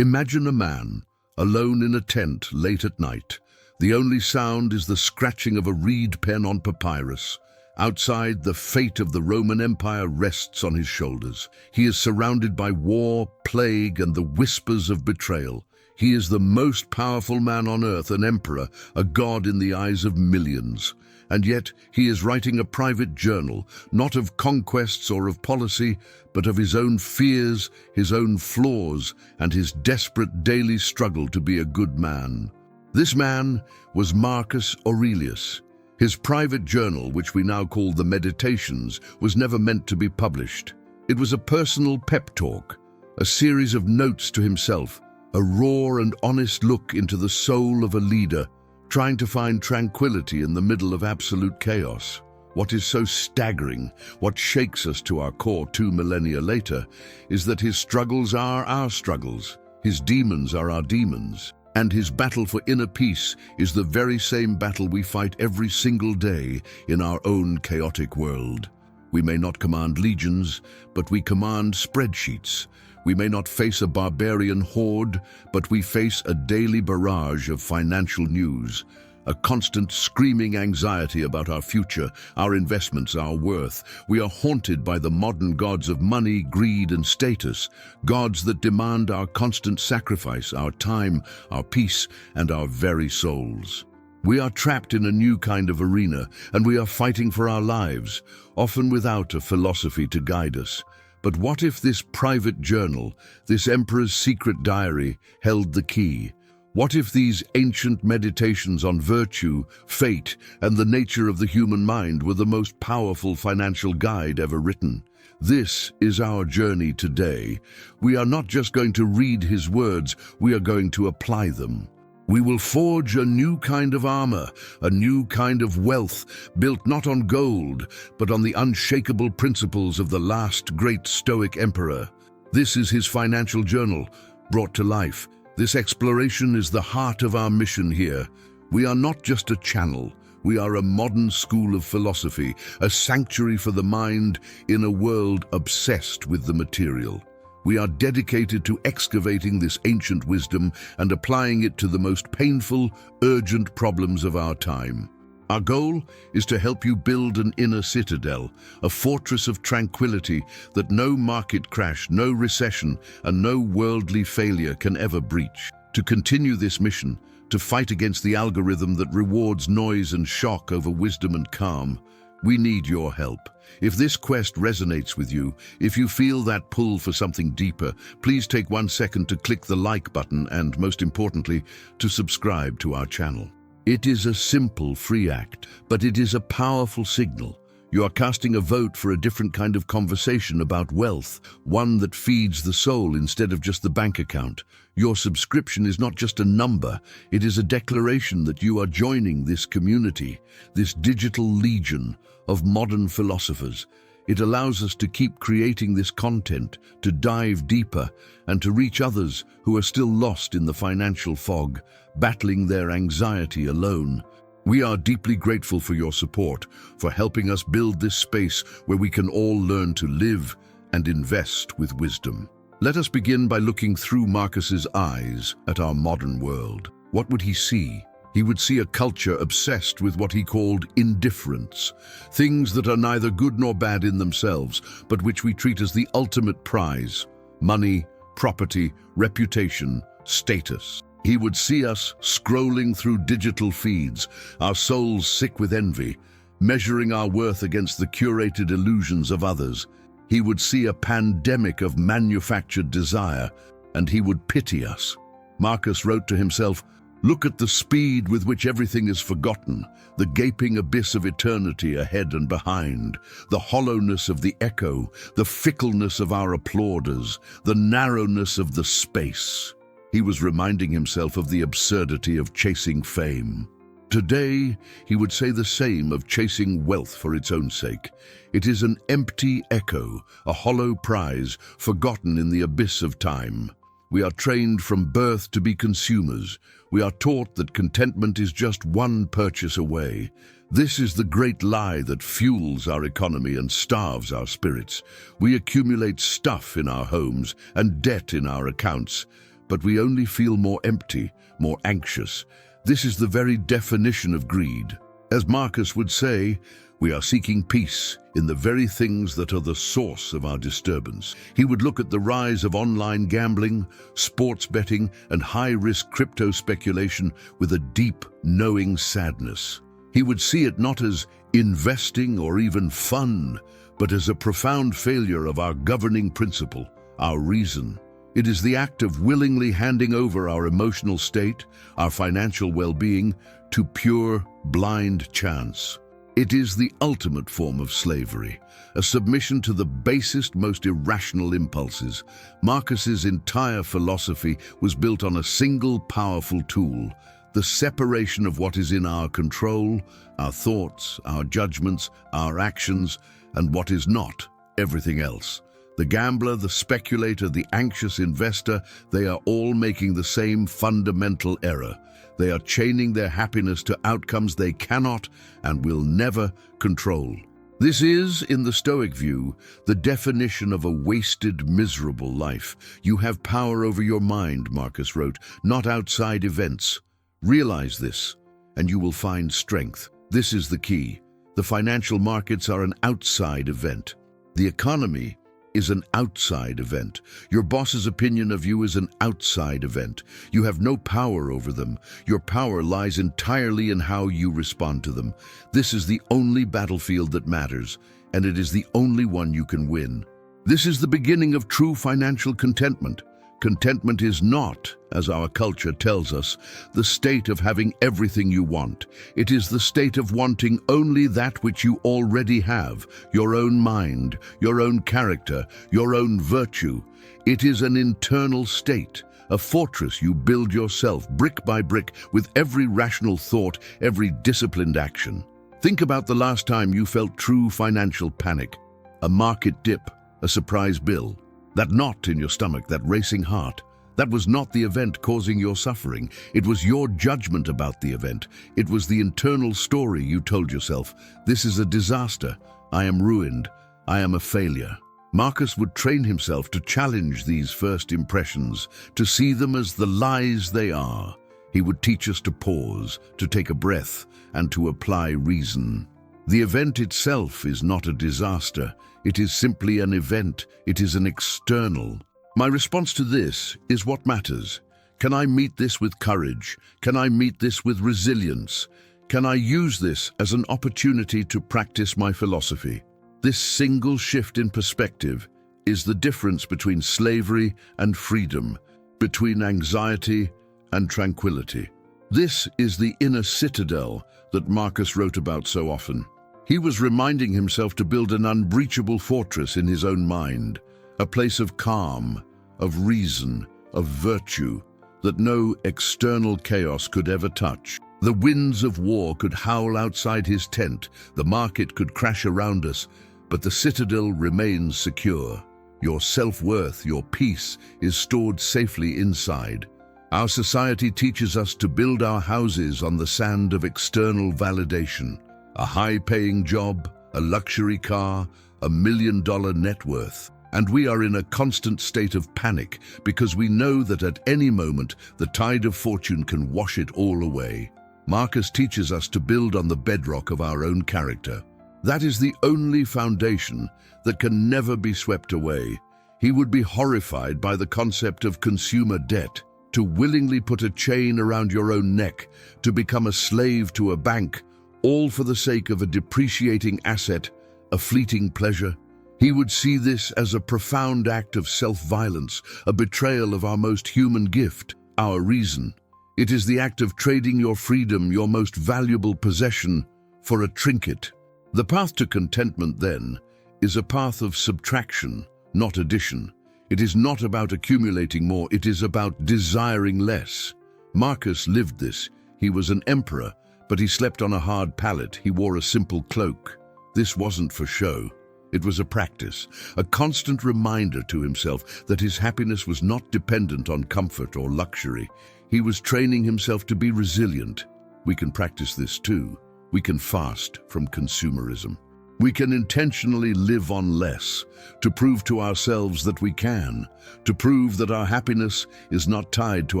Imagine a man, alone in a tent late at night. The only sound is the scratching of a reed pen on papyrus. Outside, the fate of the Roman Empire rests on his shoulders. He is surrounded by war, plague, and the whispers of betrayal. He is the most powerful man on earth, an emperor, a god in the eyes of millions. And yet, he is writing a private journal, not of conquests or of policy, but of his own fears, his own flaws, and his desperate daily struggle to be a good man. This man was Marcus Aurelius. His private journal, which we now call the Meditations, was never meant to be published. It was a personal pep talk, a series of notes to himself, a raw and honest look into the soul of a leader, trying to find tranquility in the middle of absolute chaos. What is so staggering, what shakes us to our core 2 millennia later, is that his struggles are our struggles, his demons are our demons, and his battle for inner peace is the very same battle we fight every single day in our own chaotic world. We may not command legions, but we command spreadsheets. We may not face a barbarian horde, but we face a daily barrage of financial news, a constant screaming anxiety about our future, our investments, our worth. We are haunted by the modern gods of money, greed, and status, gods that demand our constant sacrifice, our time, our peace, and our very souls. We are trapped in a new kind of arena, and we are fighting for our lives, often without a philosophy to guide us. But what if this private journal, this emperor's secret diary, held the key? What if these ancient meditations on virtue, fate, and the nature of the human mind were the most powerful financial guide ever written? This is our journey today. We are not just going to read his words, we are going to apply them. We will forge a new kind of armor, a new kind of wealth, built not on gold, but on the unshakable principles of the last great Stoic emperor. This is his financial journal, brought to life. This exploration is the heart of our mission here. We are not just a channel. We are a modern school of philosophy, a sanctuary for the mind in a world obsessed with the material. We are dedicated to excavating this ancient wisdom and applying it to the most painful, urgent problems of our time. Our goal is to help you build an inner citadel, a fortress of tranquility that no market crash, no recession, and no worldly failure can ever breach. To continue this mission, to fight against the algorithm that rewards noise and shock over wisdom and calm, we need your help. If this quest resonates with you, if you feel that pull for something deeper, please take 1 second to click the like button and, most importantly, to subscribe to our channel. It is a simple, free act, but it is a powerful signal. You are casting a vote for a different kind of conversation about wealth, one that feeds the soul instead of just the bank account. Your subscription is not just a number, it is a declaration that you are joining this community, this digital legion of modern philosophers. It allows us to keep creating this content, to dive deeper, and to reach others who are still lost in the financial fog, battling their anxiety alone. We are deeply grateful for your support, for helping us build this space where we can all learn to live and invest with wisdom. Let us begin by looking through Marcus's eyes at our modern world. What would he see? He would see a culture obsessed with what he called indifference, things that are neither good nor bad in themselves, but which we treat as the ultimate prize: money, property, reputation, status. He would see us scrolling through digital feeds, our souls sick with envy, measuring our worth against the curated illusions of others. He would see a pandemic of manufactured desire, and he would pity us. Marcus wrote to himself, "Look at the speed with which everything is forgotten, the gaping abyss of eternity ahead and behind, the hollowness of the echo, the fickleness of our applauders, the narrowness of the space." He was reminding himself of the absurdity of chasing fame. Today, he would say the same of chasing wealth for its own sake. It is an empty echo, a hollow prize, forgotten in the abyss of time. We are trained from birth to be consumers. We are taught that contentment is just one purchase away. This is the great lie that fuels our economy and starves our spirits. We accumulate stuff in our homes and debt in our accounts, but we only feel more empty, more anxious. This is the very definition of greed. As Marcus would say, we are seeking peace in the very things that are the source of our disturbance. He would look at the rise of online gambling, sports betting, and high-risk crypto speculation with a deep, knowing sadness. He would see it not as investing or even fun, but as a profound failure of our governing principle, our reason. It is the act of willingly handing over our emotional state, our financial well-being, to pure, blind chance. It is the ultimate form of slavery, a submission to the basest, most irrational impulses. Marcus's entire philosophy was built on a single powerful tool: the separation of what is in our control, our thoughts, our judgments, our actions, and what is not, everything else. The gambler, the speculator, the anxious investor, they are all making the same fundamental error. They are chaining their happiness to outcomes they cannot and will never control. This is, in the Stoic view, the definition of a wasted, miserable life. You have power over your mind, Marcus wrote, not outside events. Realize this, and you will find strength. This is the key. The financial markets are an outside event. The economy is an outside event. Your boss's opinion of you is an outside event. You have no power over them. Your power lies entirely in how you respond to them. This is the only battlefield that matters, and it is the only one you can win. This is the beginning of true financial contentment. Contentment is not, as our culture tells us, the state of having everything you want. It is the state of wanting only that which you already have, your own mind, your own character, your own virtue. It is an internal state, a fortress you build yourself brick by brick with every rational thought, every disciplined action. Think about the last time you felt true financial panic. A market dip, a surprise bill. That knot in your stomach, that racing heart, that was not the event causing your suffering. It was your judgment about the event. It was the internal story you told yourself. This is a disaster. I am ruined. I am a failure. Marcus would train himself to challenge these first impressions, to see them as the lies they are. He would teach us to pause, to take a breath, and to apply reason. The event itself is not a disaster. It is simply an event. It is an external. My response to this is what matters. Can I meet this with courage? Can I meet this with resilience? Can I use this as an opportunity to practice my philosophy? This single shift in perspective is the difference between slavery and freedom, between anxiety and tranquility. This is the inner citadel that Marcus wrote about so often. He was reminding himself to build an unbreachable fortress in his own mind, a place of calm, of reason, of virtue, that no external chaos could ever touch. The winds of war could howl outside his tent, the market could crash around us, but the citadel remains secure. Your self-worth, your peace, is stored safely inside. Our society teaches us to build our houses on the sand of external validation. A high-paying job, a luxury car, $1 million net worth. And we are in a constant state of panic because we know that at any moment the tide of fortune can wash it all away. Marcus teaches us to build on the bedrock of our own character. That is the only foundation that can never be swept away. He would be horrified by the concept of consumer debt. To willingly put a chain around your own neck, to become a slave to a bank, all for the sake of a depreciating asset, a fleeting pleasure. He would see this as a profound act of self-violence, a betrayal of our most human gift, our reason. It is the act of trading your freedom, your most valuable possession, for a trinket. The path to contentment, then, is a path of subtraction, not addition. It is not about accumulating more, it is about desiring less. Marcus lived this. He was an emperor, but he slept on a hard pallet. He wore a simple cloak. This wasn't for show. It was a practice, a constant reminder to himself that his happiness was not dependent on comfort or luxury. He was training himself to be resilient. We can practice this too. We can fast from consumerism. We can intentionally live on less, to prove to ourselves that we can, to prove that our happiness is not tied to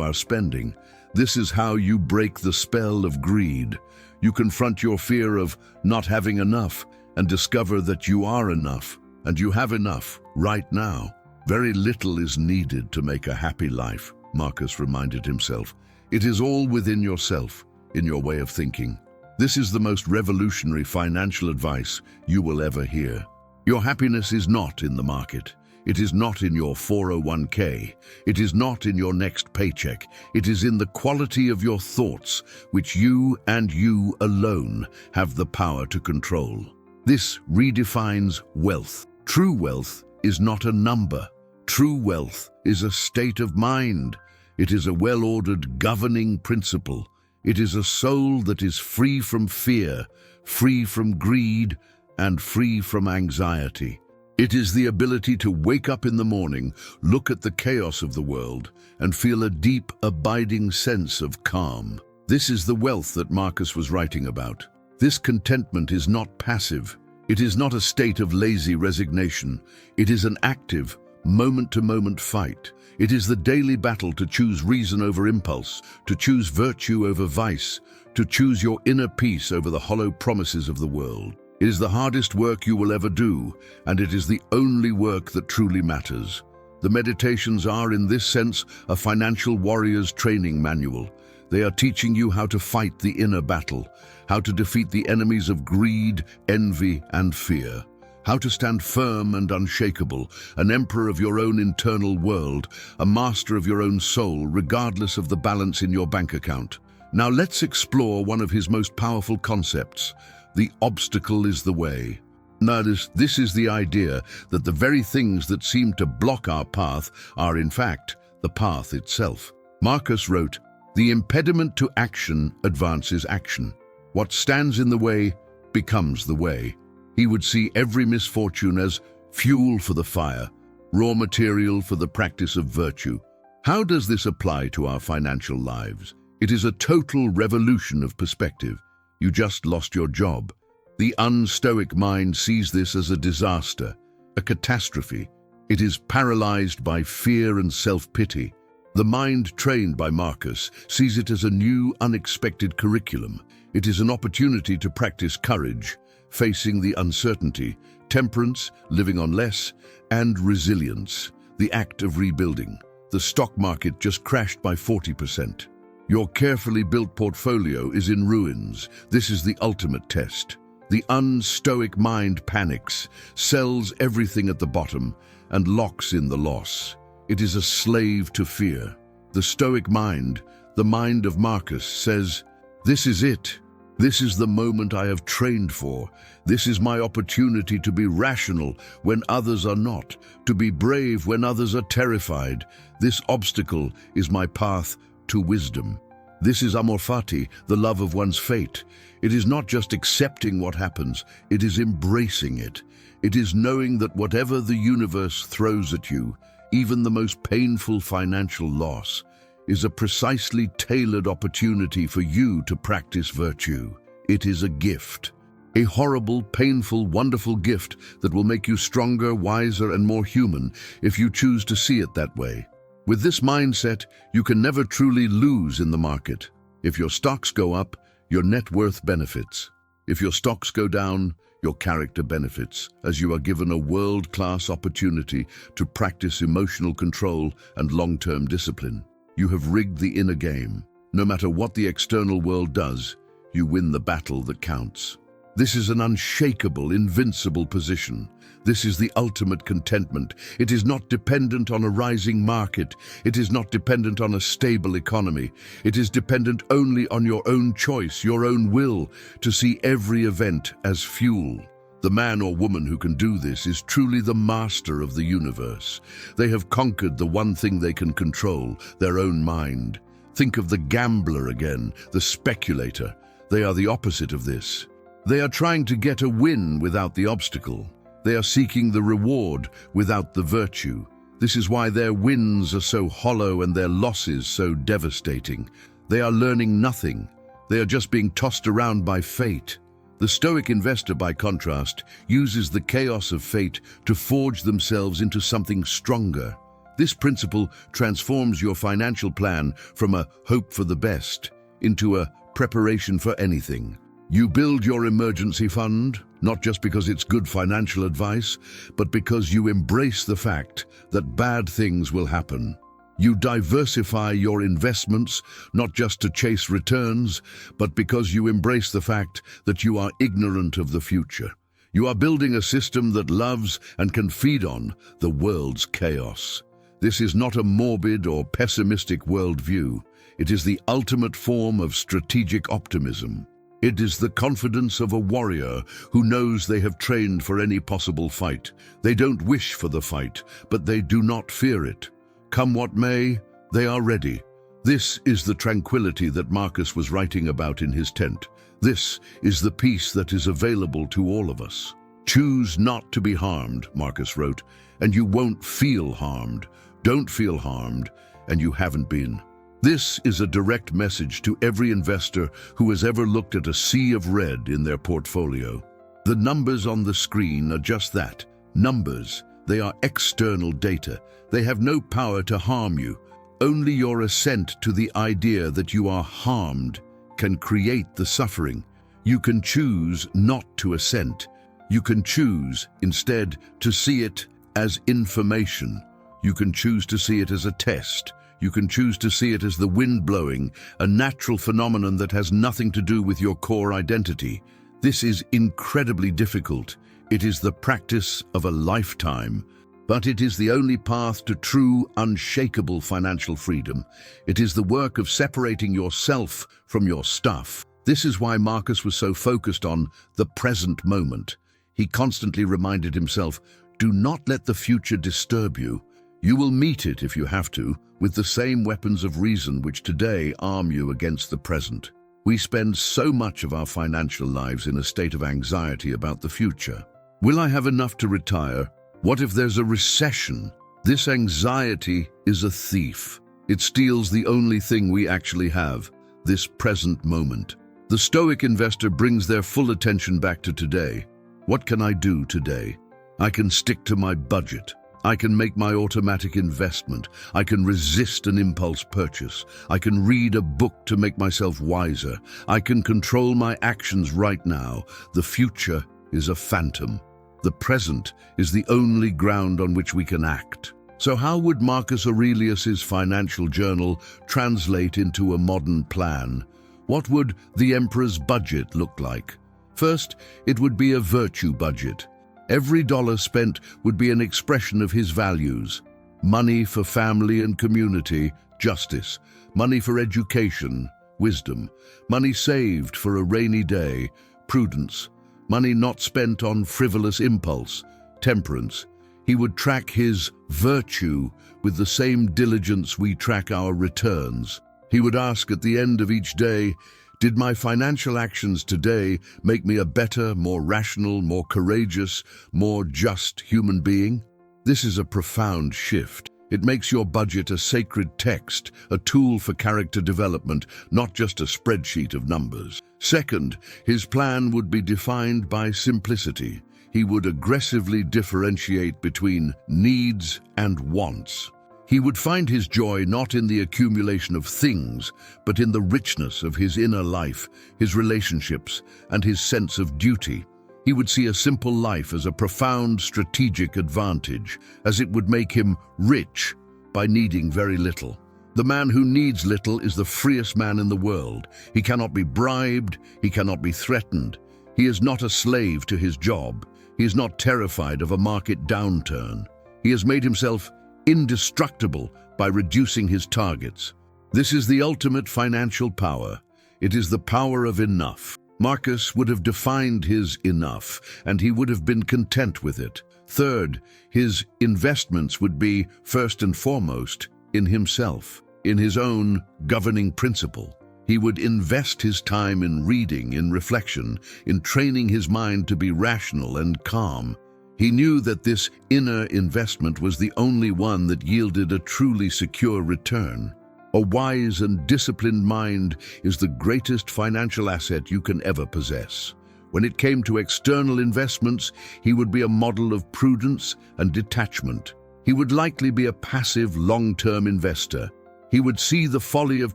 our spending. This is how you break the spell of greed. You confront your fear of not having enough and discover that you are enough, and you have enough right now. Very little is needed to make a happy life, Marcus reminded himself. It is all within yourself, in your way of thinking. This is the most revolutionary financial advice you will ever hear. Your happiness is not in the market. It is not in your 401k. It is not in your next paycheck. It is in the quality of your thoughts, which you and you alone have the power to control. This redefines wealth. True wealth is not a number. True wealth is a state of mind. It is a well-ordered governing principle. It is a soul that is free from fear, free from greed, and free from anxiety. It is the ability to wake up in the morning, look at the chaos of the world, and feel a deep, abiding sense of calm. This is the wealth that Marcus was writing about. This contentment is not passive. It is not a state of lazy resignation. It is an active, moment-to-moment fight. It is the daily battle to choose reason over impulse, to choose virtue over vice, to choose your inner peace over the hollow promises of the world. It is the hardest work you will ever do, and it is the only work that truly matters. The meditations are, in this sense, a financial warrior's training manual. They are teaching you how to fight the inner battle, how to defeat the enemies of greed, envy, and fear, how to stand firm and unshakable, an emperor of your own internal world, a master of your own soul, regardless of the balance in your bank account. Now let's explore one of his most powerful concepts. The obstacle is the way. Now this is the idea that the very things that seem to block our path are in fact the path itself. Marcus wrote, "The impediment to action advances action. What stands in the way becomes the way." He would see every misfortune as fuel for the fire, raw material for the practice of virtue. How does this apply to our financial lives? It is a total revolution of perspective. You just lost your job. The unstoic mind sees this as a disaster, a catastrophe. It is paralyzed by fear and self-pity. The mind trained by Marcus sees it as a new, unexpected curriculum. It is an opportunity to practice courage, facing the uncertainty, temperance, living on less, and resilience, the act of rebuilding. The stock market just crashed by 40%. Your carefully built portfolio is in ruins. This is the ultimate test. The unstoic mind panics, sells everything at the bottom, and locks in the loss. It is a slave to fear. The stoic mind, the mind of Marcus, says, "This is it. This is the moment I have trained for. This is my opportunity to be rational when others are not, to be brave when others are terrified. This obstacle is my path to wisdom." This is amor fati, the love of one's fate. It is not just accepting what happens, it is embracing it. It is knowing that whatever the universe throws at you, even the most painful financial loss, is a precisely tailored opportunity for you to practice virtue. It is a gift. A horrible, painful, wonderful gift that will make you stronger, wiser, and more human if you choose to see it that way. With this mindset, you can never truly lose in the market. If your stocks go up, your net worth benefits. If your stocks go down, your character benefits, as you are given a world-class opportunity to practice emotional control and long-term discipline. You have rigged the inner game. No matter what the external world does, you win the battle that counts. This is an unshakable, invincible position. This is the ultimate contentment. It is not dependent on a rising market. It is not dependent on a stable economy. It is dependent only on your own choice, your own will, to see every event as fuel. The man or woman who can do this is truly the master of the universe. They have conquered the one thing they can control, their own mind. Think of the gambler again, the speculator. They are the opposite of this. They are trying to get a win without the obstacle. They are seeking the reward without the virtue. This is why their wins are so hollow and their losses so devastating. They are learning nothing. They are just being tossed around by fate. The Stoic investor, by contrast, uses the chaos of fate to forge themselves into something stronger. This principle transforms your financial plan from a hope for the best into a preparation for anything. You build your emergency fund, not just because it's good financial advice, but because you embrace the fact that bad things will happen. You diversify your investments, not just to chase returns, but because you embrace the fact that you are ignorant of the future. You are building a system that loves and can feed on the world's chaos. This is not a morbid or pessimistic worldview. It is the ultimate form of strategic optimism. It is the confidence of a warrior who knows they have trained for any possible fight. They don't wish for the fight, but they do not fear it. Come what may, they are ready. This is the tranquility that Marcus was writing about in his tent. This is the peace that is available to all of us. Choose not to be harmed, Marcus wrote, and you won't feel harmed. Don't feel harmed, and you haven't been. This is a direct message to every investor who has ever looked at a sea of red in their portfolio. The numbers on the screen are just that, numbers. They are external data. They have no power to harm you. Only your assent to the idea that you are harmed can create the suffering. You can choose not to assent. You can choose, instead, to see it as information. You can choose to see it as a test. You can choose to see it as the wind blowing, a natural phenomenon that has nothing to do with your core identity. This is incredibly difficult. It is the practice of a lifetime, but it is the only path to true, unshakable financial freedom. It is the work of separating yourself from your stuff. This is why Marcus was so focused on the present moment. He constantly reminded himself, do not let the future disturb you. You will meet it, if you have to, with the same weapons of reason which today arm you against the present. We spend so much of our financial lives in a state of anxiety about the future. Will I have enough to retire? What if there's a recession? This anxiety is a thief. It steals the only thing we actually have, this present moment. The Stoic investor brings their full attention back to today. What can I do today? I can stick to my budget. I can make my automatic investment. I can resist an impulse purchase. I can read a book to make myself wiser. I can control my actions right now. The future is a phantom. The present is the only ground on which we can act. So how would Marcus Aurelius's financial journal translate into a modern plan? What would the emperor's budget look like? First, it would be a virtue budget. Every dollar spent would be an expression of his values. Money for family and community, justice. Money for education, wisdom. Money saved for a rainy day, prudence. Money not spent on frivolous impulse, temperance. He would track his virtue with the same diligence we track our returns. He would ask at the end of each day, did my financial actions today make me a better, more rational, more courageous, more just human being? This is a profound shift. It makes your budget a sacred text, a tool for character development, not just a spreadsheet of numbers. Second, his plan would be defined by simplicity. He would aggressively differentiate between needs and wants. He would find his joy not in the accumulation of things, but in the richness of his inner life, his relationships, and his sense of duty. He would see a simple life as a profound strategic advantage, as it would make him rich by needing very little. The man who needs little is the freest man in the world. He cannot be bribed, he cannot be threatened. He is not a slave to his job. He is not terrified of a market downturn. He has made himself indestructible by reducing his targets. This is the ultimate financial power. It is the power of enough. Marcus would have defined his enough, and he would have been content with it. Third, his investments would be, first and foremost, in himself, in his own governing principle. He would invest his time in reading, in reflection, in training his mind to be rational and calm. He knew that this inner investment was the only one that yielded a truly secure return. A wise and disciplined mind is the greatest financial asset you can ever possess. When it came to external investments, he would be a model of prudence and detachment. He would likely be a passive, long-term investor. He would see the folly of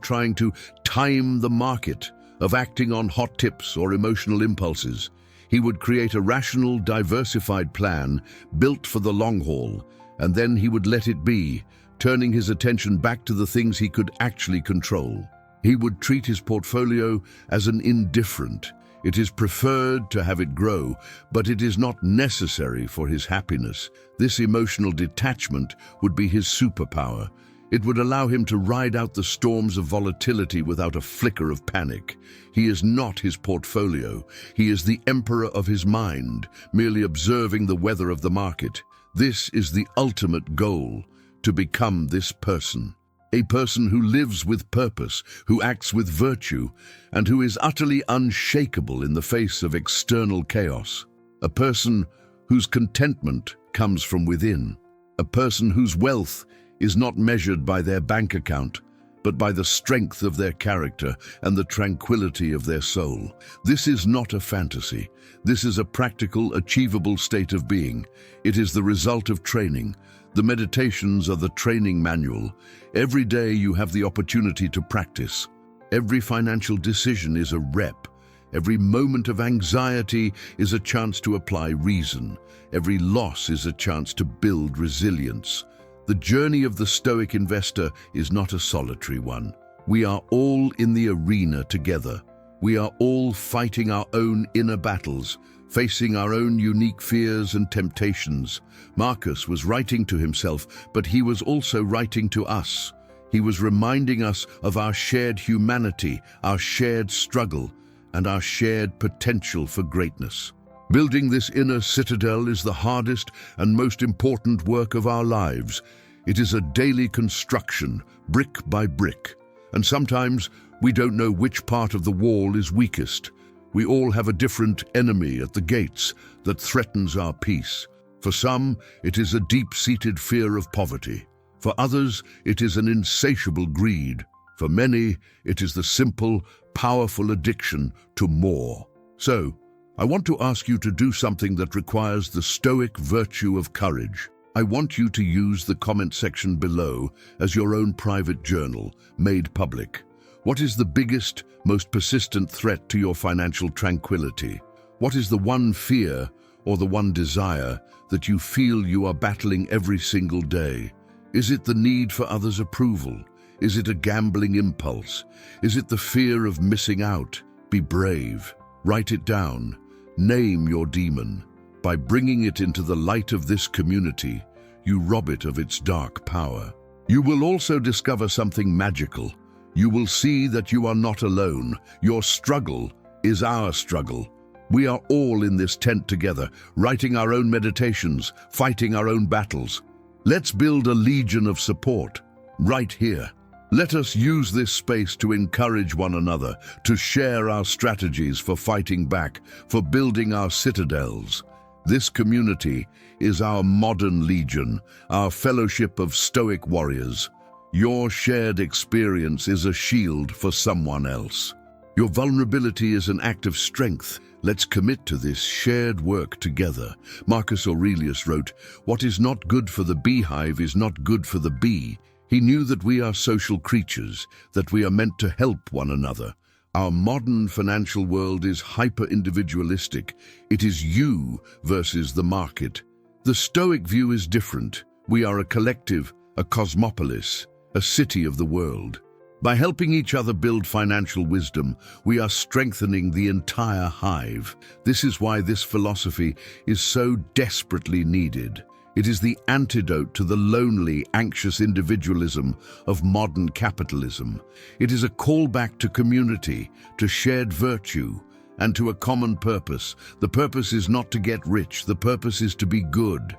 trying to time the market, of acting on hot tips or emotional impulses. He would create a rational, diversified plan built for the long haul, and then he would let it be, turning his attention back to the things he could actually control. He would treat his portfolio as an indifferent. It is preferred to have it grow, but it is not necessary for his happiness. This emotional detachment would be his superpower. It would allow him to ride out the storms of volatility without a flicker of panic. He is not his portfolio. He is the emperor of his mind, merely observing the weather of the market. This is the ultimate goal, to become this person. A person who lives with purpose, who acts with virtue, and who is utterly unshakable in the face of external chaos. A person whose contentment comes from within. A person whose wealth is not measured by their bank account, but by the strength of their character and the tranquility of their soul. This is not a fantasy. This is a practical, achievable state of being. It is the result of training. The meditations are the training manual. Every day you have the opportunity to practice. Every financial decision is a rep. Every moment of anxiety is a chance to apply reason. Every loss is a chance to build resilience. The journey of the Stoic investor is not a solitary one. We are all in the arena together. We are all fighting our own inner battles, facing our own unique fears and temptations. Marcus was writing to himself, but he was also writing to us. He was reminding us of our shared humanity, our shared struggle, and our shared potential for greatness. Building this inner citadel is the hardest and most important work of our lives. It is a daily construction, brick by brick. And sometimes we don't know which part of the wall is weakest. We all have a different enemy at the gates that threatens our peace. For some, it is a deep-seated fear of poverty. For others, it is an insatiable greed. For many, it is the simple, powerful addiction to more. So, I want to ask you to do something that requires the Stoic virtue of courage. I want you to use the comment section below as your own private journal, made public. What is the biggest, most persistent threat to your financial tranquility? What is the one fear or the one desire that you feel you are battling every single day? Is it the need for others' approval? Is it a gambling impulse? Is it the fear of missing out? Be brave. Write it down. Name your demon. By bringing it into the light of this community, you rob it of its dark power. You will also discover something magical. You will see that you are not alone. Your struggle is our struggle. We are all in this tent together, writing our own meditations, fighting our own battles. Let's build a legion of support, right here. Let us use this space to encourage one another, to share our strategies for fighting back, for building our citadels. This community is our modern legion, our fellowship of Stoic warriors. Your shared experience is a shield for someone else. Your vulnerability is an act of strength. Let's commit to this shared work together. Marcus Aurelius wrote, "What is not good for the beehive is not good for the bee." He knew that we are social creatures, that we are meant to help one another. Our modern financial world is hyper-individualistic. It is you versus the market. The Stoic view is different. We are a collective, a cosmopolis, a city of the world. By helping each other build financial wisdom, we are strengthening the entire hive. This is why this philosophy is so desperately needed. It is the antidote to the lonely, anxious individualism of modern capitalism. It is a callback to community, to shared virtue, and to a common purpose. The purpose is not to get rich. The purpose is to be good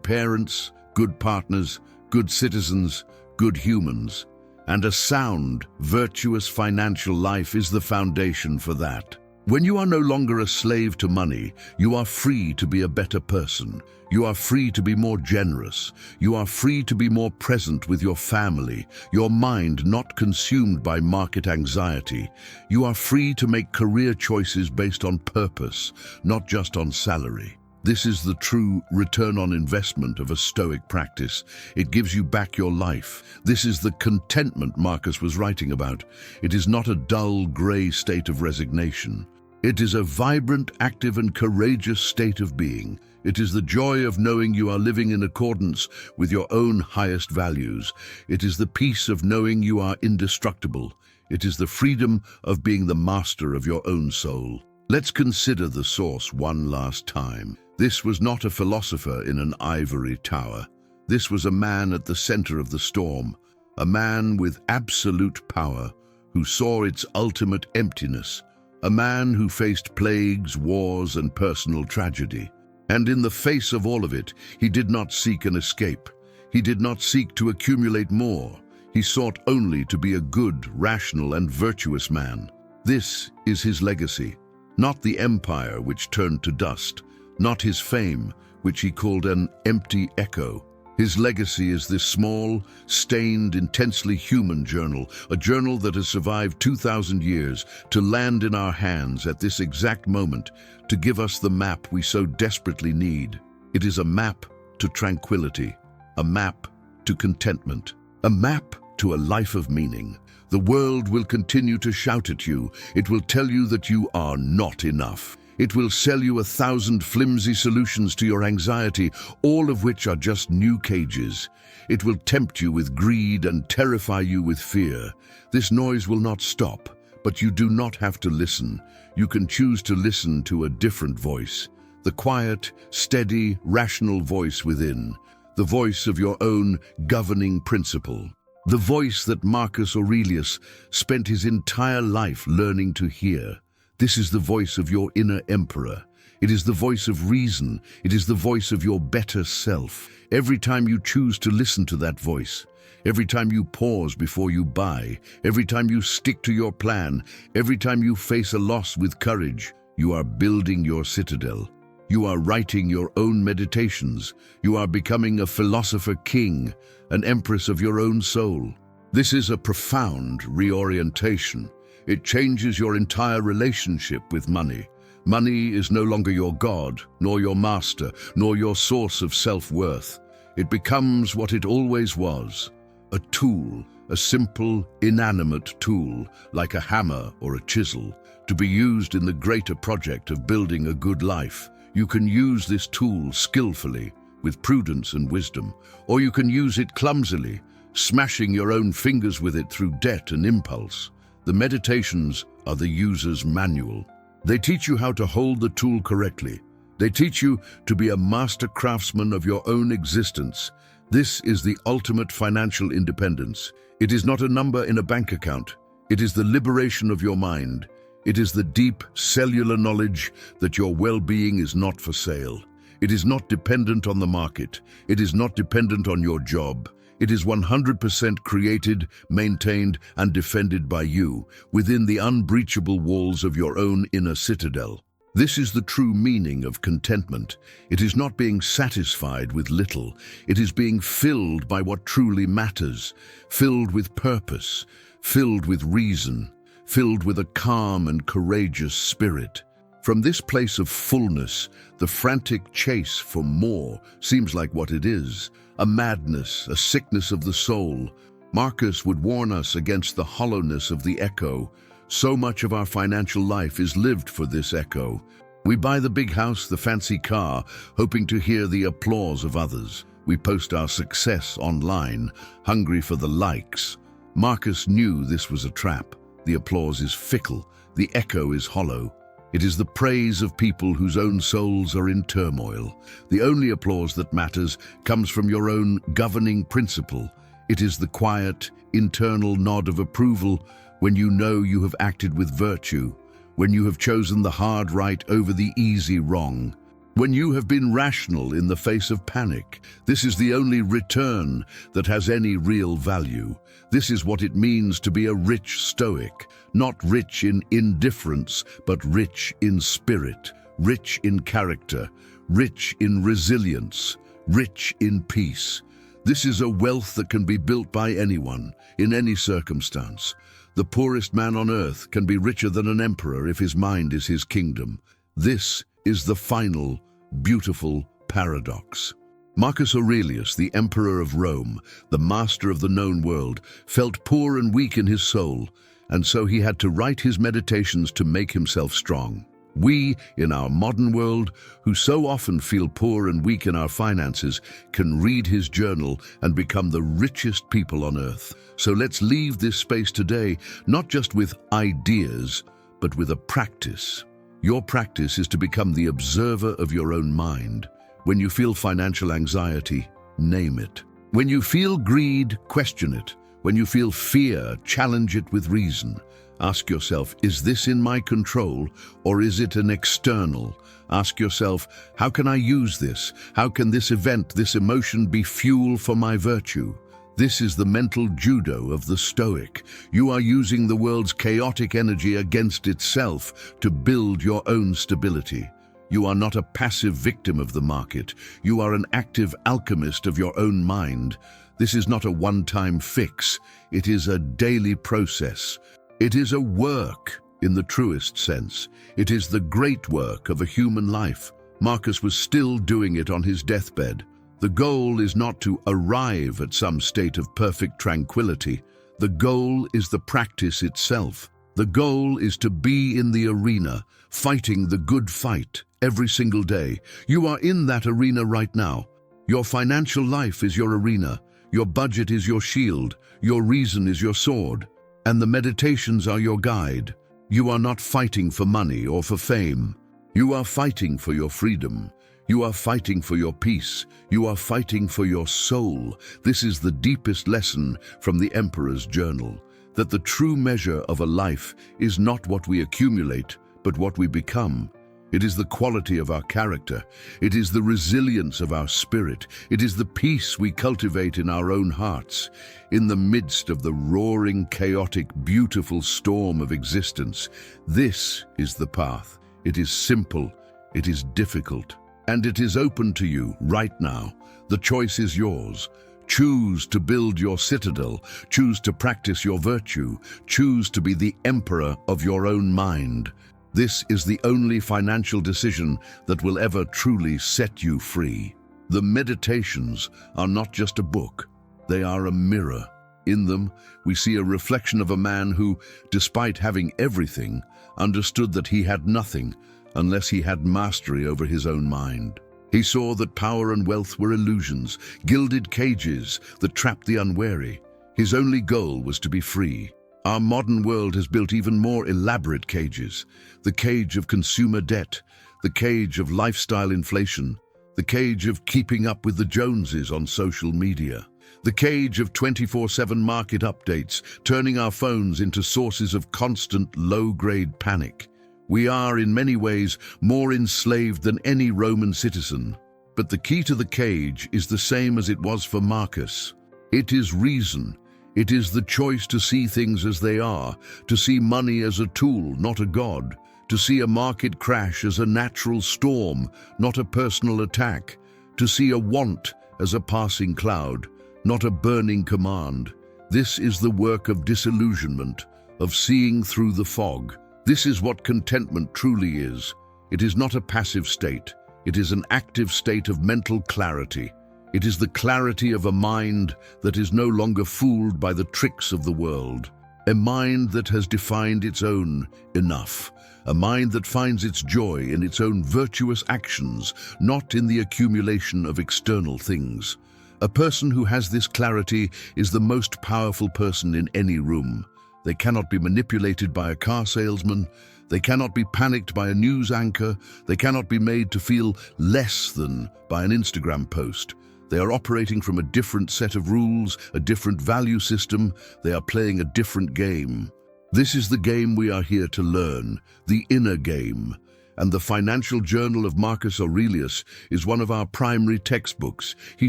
parents, good partners, good citizens, good humans. And a sound, virtuous financial life is the foundation for that. When you are no longer a slave to money, you are free to be a better person. You are free to be more generous. You are free to be more present with your family, your mind not consumed by market anxiety. You are free to make career choices based on purpose, not just on salary. This is the true return on investment of a Stoic practice. It gives you back your life. This is the contentment Marcus was writing about. It is not a dull, grey state of resignation. It is a vibrant, active and courageous state of being. It is the joy of knowing you are living in accordance with your own highest values. It is the peace of knowing you are indestructible. It is the freedom of being the master of your own soul. Let's consider the source one last time. This was not a philosopher in an ivory tower. This was a man at the center of the storm, a man with absolute power who saw its ultimate emptiness, a man who faced plagues, wars, and personal tragedy. And in the face of all of it, he did not seek an escape. He did not seek to accumulate more. He sought only to be a good, rational, and virtuous man. This is his legacy, not the empire which turned to dust, not his fame, which he called an empty echo. His legacy is this small, stained, intensely human journal, a journal that has survived 2,000 years to land in our hands at this exact moment, to give us the map we so desperately need. It is a map to tranquility, a map to contentment, a map to a life of meaning. The world will continue to shout at you. It will tell you that you are not enough. It will sell you 1,000 flimsy solutions to your anxiety, all of which are just new cages. It will tempt you with greed and terrify you with fear. This noise will not stop, but you do not have to listen. You can choose to listen to a different voice, the quiet, steady, rational voice within, the voice of your own governing principle, the voice that Marcus Aurelius spent his entire life learning to hear. This is the voice of your inner emperor. It is the voice of reason. It is the voice of your better self. Every time you choose to listen to that voice, every time you pause before you buy, every time you stick to your plan, every time you face a loss with courage, you are building your citadel. You are writing your own meditations. You are becoming a philosopher king, an empress of your own soul. This is a profound reorientation. It changes your entire relationship with money. Money is no longer your god, nor your master, nor your source of self-worth. It becomes what it always was, a tool, a simple, inanimate tool, like a hammer or a chisel, to be used in the greater project of building a good life. You can use this tool skillfully, with prudence and wisdom, or you can use it clumsily, smashing your own fingers with it through debt and impulse. The meditations are the user's manual. They teach you how to hold the tool correctly. They teach you to be a master craftsman of your own existence. This is the ultimate financial independence. It is not a number in a bank account. It is the liberation of your mind. It is the deep cellular knowledge that your well-being is not for sale. It is not dependent on the market. It is not dependent on your job. It is 100% created, maintained, and defended by you within the unbreachable walls of your own inner citadel. This is the true meaning of contentment. It is not being satisfied with little. It is being filled by what truly matters, filled with purpose, filled with reason, filled with a calm and courageous spirit. From this place of fullness, the frantic chase for more seems like what it is, a madness, a sickness of the soul. Marcus would warn us against the hollowness of the echo. So much of our financial life is lived for this echo. We buy the big house, the fancy car, hoping to hear the applause of others. We post our success online, hungry for the likes. Marcus knew this was a trap. The applause is fickle. The echo is hollow. It is the praise of people whose own souls are in turmoil. The only applause that matters comes from your own governing principle. It is the quiet, internal nod of approval when you know you have acted with virtue, when you have chosen the hard right over the easy wrong. When you have been rational in the face of panic, this is the only return that has any real value. This is what it means to be a rich Stoic, not rich in indifference, but rich in spirit, rich in character, rich in resilience, rich in peace. This is a wealth that can be built by anyone, in any circumstance. The poorest man on earth can be richer than an emperor if his mind is his kingdom. This is the final, beautiful paradox. Marcus Aurelius, the emperor of Rome, the master of the known world, felt poor and weak in his soul, and so he had to write his meditations to make himself strong. We, in our modern world, who so often feel poor and weak in our finances, can read his journal and become the richest people on earth. So let's leave this space today, not just with ideas, but with a practice. Your practice is to become the observer of your own mind. When you feel financial anxiety, name it. When you feel greed, question it. When you feel fear, challenge it with reason. Ask yourself, is this in my control or is it an external? Ask yourself, how can I use this? How can this event, this emotion be fuel for my virtue? This is the mental judo of the Stoic. You are using the world's chaotic energy against itself to build your own stability. You are not a passive victim of the market. You are an active alchemist of your own mind. This is not a one-time fix. It is a daily process. It is a work in the truest sense. It is the great work of a human life. Marcus was still doing it on his deathbed. The goal is not to arrive at some state of perfect tranquility. The goal is the practice itself. The goal is to be in the arena, fighting the good fight every single day. You are in that arena right now. Your financial life is your arena. Your budget is your shield. Your reason is your sword. And the meditations are your guide. You are not fighting for money or for fame. You are fighting for your freedom. You are fighting for your peace. You are fighting for your soul. This is the deepest lesson from the Emperor's Journal, that the true measure of a life is not what we accumulate, but what we become. It is the quality of our character. It is the resilience of our spirit. It is the peace we cultivate in our own hearts. In the midst of the roaring, chaotic, beautiful storm of existence, this is the path. It is simple. It is difficult. And it is open to you right now. The choice is yours. Choose to build your citadel. Choose to practice your virtue. Choose to be the emperor of your own mind. This is the only financial decision that will ever truly set you free. The meditations are not just a book. They are a mirror. In them, we see a reflection of a man who, despite having everything, understood that he had nothing unless he had mastery over his own mind. He saw that power and wealth were illusions, gilded cages that trapped the unwary. His only goal was to be free. Our modern world has built even more elaborate cages. The cage of consumer debt, the cage of lifestyle inflation, the cage of keeping up with the Joneses on social media, the cage of 24/7 market updates, turning our phones into sources of constant low-grade panic. We are, in many ways, more enslaved than any Roman citizen. But the key to the cage is the same as it was for Marcus. It is reason. It is the choice to see things as they are, to see money as a tool, not a god, to see a market crash as a natural storm, not a personal attack, to see a want as a passing cloud, not a burning command. This is the work of disillusionment, of seeing through the fog. This is what contentment truly is. It is not a passive state. It is an active state of mental clarity. It is the clarity of a mind that is no longer fooled by the tricks of the world. A mind that has defined its own enough. A mind that finds its joy in its own virtuous actions, not in the accumulation of external things. A person who has this clarity is the most powerful person in any room. They cannot be manipulated by a car salesman. They cannot be panicked by a news anchor. They cannot be made to feel less than by an Instagram post. They are operating from a different set of rules, a different value system. They are playing a different game. This is the game we are here to learn, the inner game. And the financial journal of Marcus Aurelius is one of our primary textbooks. He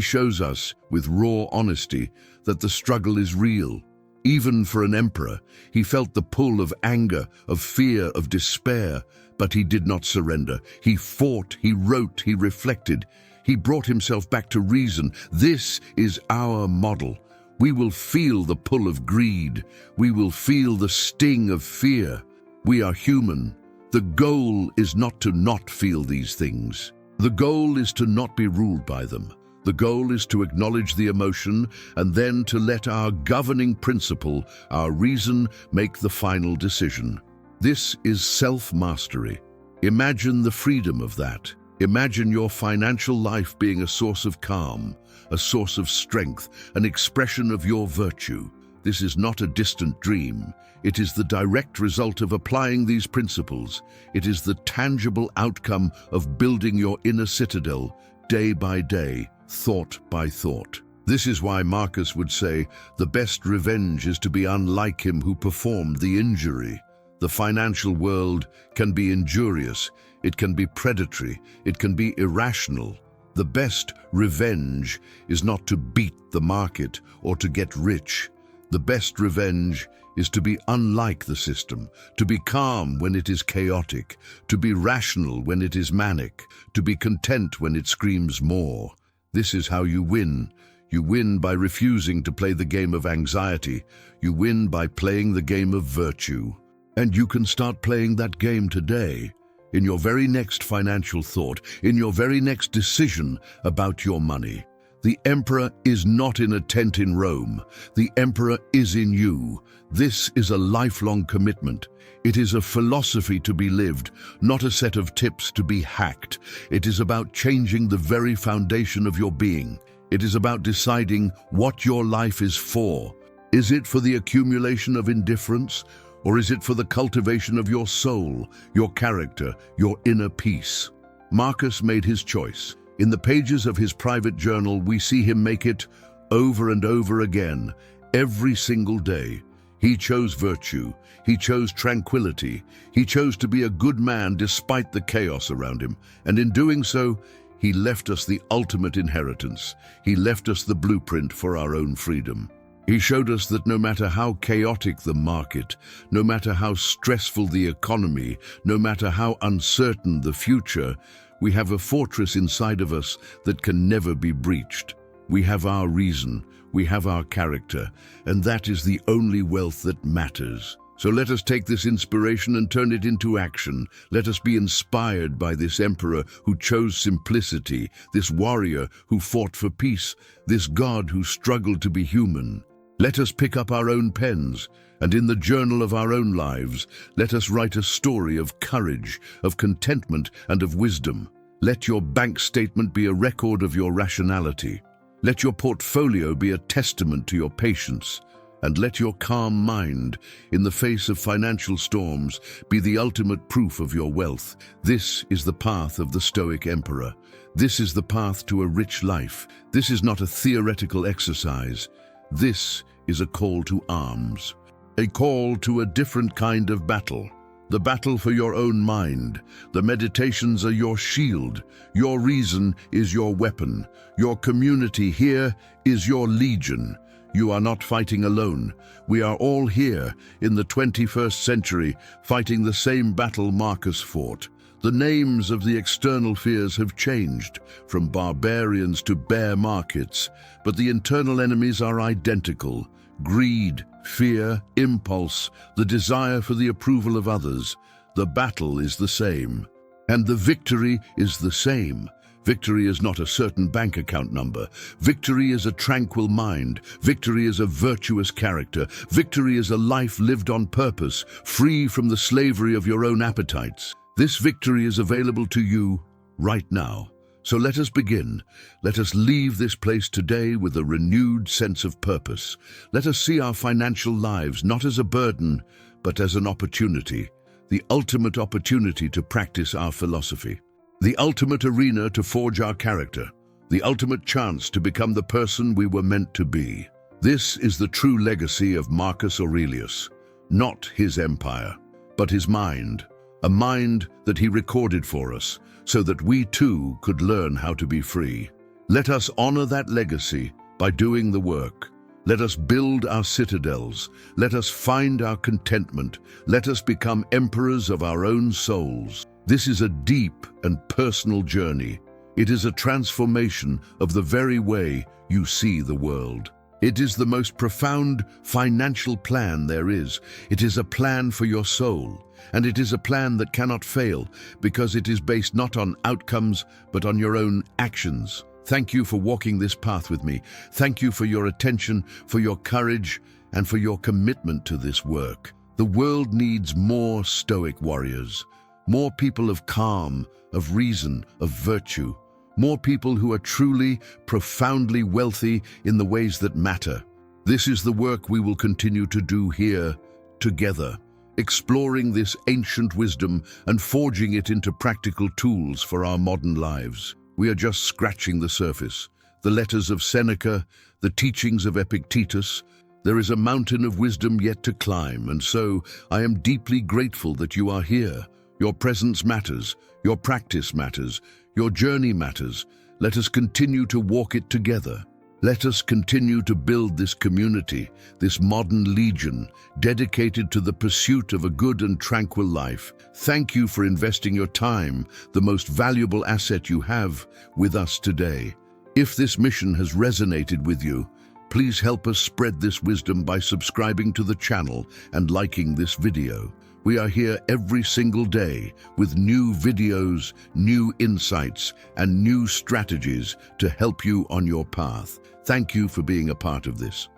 shows us, with raw honesty, that the struggle is real. Even for an emperor, he felt the pull of anger, of fear, of despair, but he did not surrender. He fought, he wrote, he reflected. He brought himself back to reason. This is our model. We will feel the pull of greed. We will feel the sting of fear. We are human. The goal is not to not feel these things. The goal is to not be ruled by them. The goal is to acknowledge the emotion and then to let our governing principle, our reason, make the final decision. This is self-mastery. Imagine the freedom of that. Imagine your financial life being a source of calm, a source of strength, an expression of your virtue. This is not a distant dream. It is the direct result of applying these principles. It is the tangible outcome of building your inner citadel, day by day, thought by thought. This is why Marcus would say, the best revenge is to be unlike him who performed the injury. The financial world can be injurious, it can be predatory, it can be irrational. The best revenge is not to beat the market or to get rich. The best revenge is to be unlike the system, to be calm when it is chaotic, to be rational when it is manic, to be content when it screams more. This is how you win. You win by refusing to play the game of anxiety. You win by playing the game of virtue. And you can start playing that game today, in your very next financial thought, in your very next decision about your money. The emperor is not in a tent in Rome. The emperor is in you. This is a lifelong commitment. It is a philosophy to be lived, not a set of tips to be hacked. It is about changing the very foundation of your being. It is about deciding what your life is for. Is it for the accumulation of indifference, or is it for the cultivation of your soul, your character, your inner peace? Marcus made his choice. In the pages of his private journal, we see him make it over and over again, every single day. He chose virtue. He chose tranquility. He chose to be a good man despite the chaos around him. And in doing so, he left us the ultimate inheritance. He left us the blueprint for our own freedom. He showed us that no matter how chaotic the market, no matter how stressful the economy, no matter how uncertain the future, we have a fortress inside of us that can never be breached. We have our reason, we have our character, and that is the only wealth that matters. So let us take this inspiration and turn it into action. Let us be inspired by this emperor who chose simplicity, this warrior who fought for peace, this God who struggled to be human. Let us pick up our own pens, and in the journal of our own lives, let us write a story of courage, of contentment, and of wisdom. Let your bank statement be a record of your rationality. Let your portfolio be a testament to your patience. And let your calm mind, in the face of financial storms, be the ultimate proof of your wealth. This is the path of the Stoic emperor. This is the path to a rich life. This is not a theoretical exercise. This is a call to arms, a call to a different kind of battle. The battle for your own mind. The meditations are your shield. Your reason is your weapon. Your community here is your legion. You are not fighting alone. We are all here in the 21st century fighting the same battle Marcus fought. The names of the external fears have changed, from barbarians to bear markets, but the internal enemies are identical. Greed, fear, impulse, the desire for the approval of others. The battle is the same, and the victory is the same. Victory is not a certain bank account number. Victory is a tranquil mind. Victory is a virtuous character. Victory is a life lived on purpose, free from the slavery of your own appetites. This victory is available to you right now. So let us begin. Let us leave this place today with a renewed sense of purpose. Let us see our financial lives not as a burden, but as an opportunity, the ultimate opportunity to practice our philosophy, the ultimate arena to forge our character, the ultimate chance to become the person we were meant to be. This is the true legacy of Marcus Aurelius, not his empire, but his mind. a mind that he recorded for us, so that we too could learn how to be free. Let us honor that legacy by doing the work. Let us build our citadels. Let us find our contentment. Let us become emperors of our own souls. This is a deep and personal journey. It is a transformation of the very way you see the world. It is the most profound financial plan there is. It is a plan for your soul, and it is a plan that cannot fail because it is based not on outcomes, but on your own actions. Thank you for walking this path with me. Thank you for your attention, for your courage, and for your commitment to this work. The world needs more Stoic warriors, more people of calm, of reason, of virtue, more people who are truly, profoundly wealthy in the ways that matter. This is the work we will continue to do here, together, exploring this ancient wisdom and forging it into practical tools for our modern lives. We are just scratching the surface. The letters of Seneca, the teachings of Epictetus. There is a mountain of wisdom yet to climb, and so I am deeply grateful that you are here. Your presence matters, your practice matters, your journey matters. Let us continue to walk it together. Let us continue to build this community, this modern legion, dedicated to the pursuit of a good and tranquil life. Thank you for investing your time, the most valuable asset you have, with us today. If this mission has resonated with you, please help us spread this wisdom by subscribing to the channel and liking this video. We are here every single day with new videos, new insights, and new strategies to help you on your path. Thank you for being a part of this.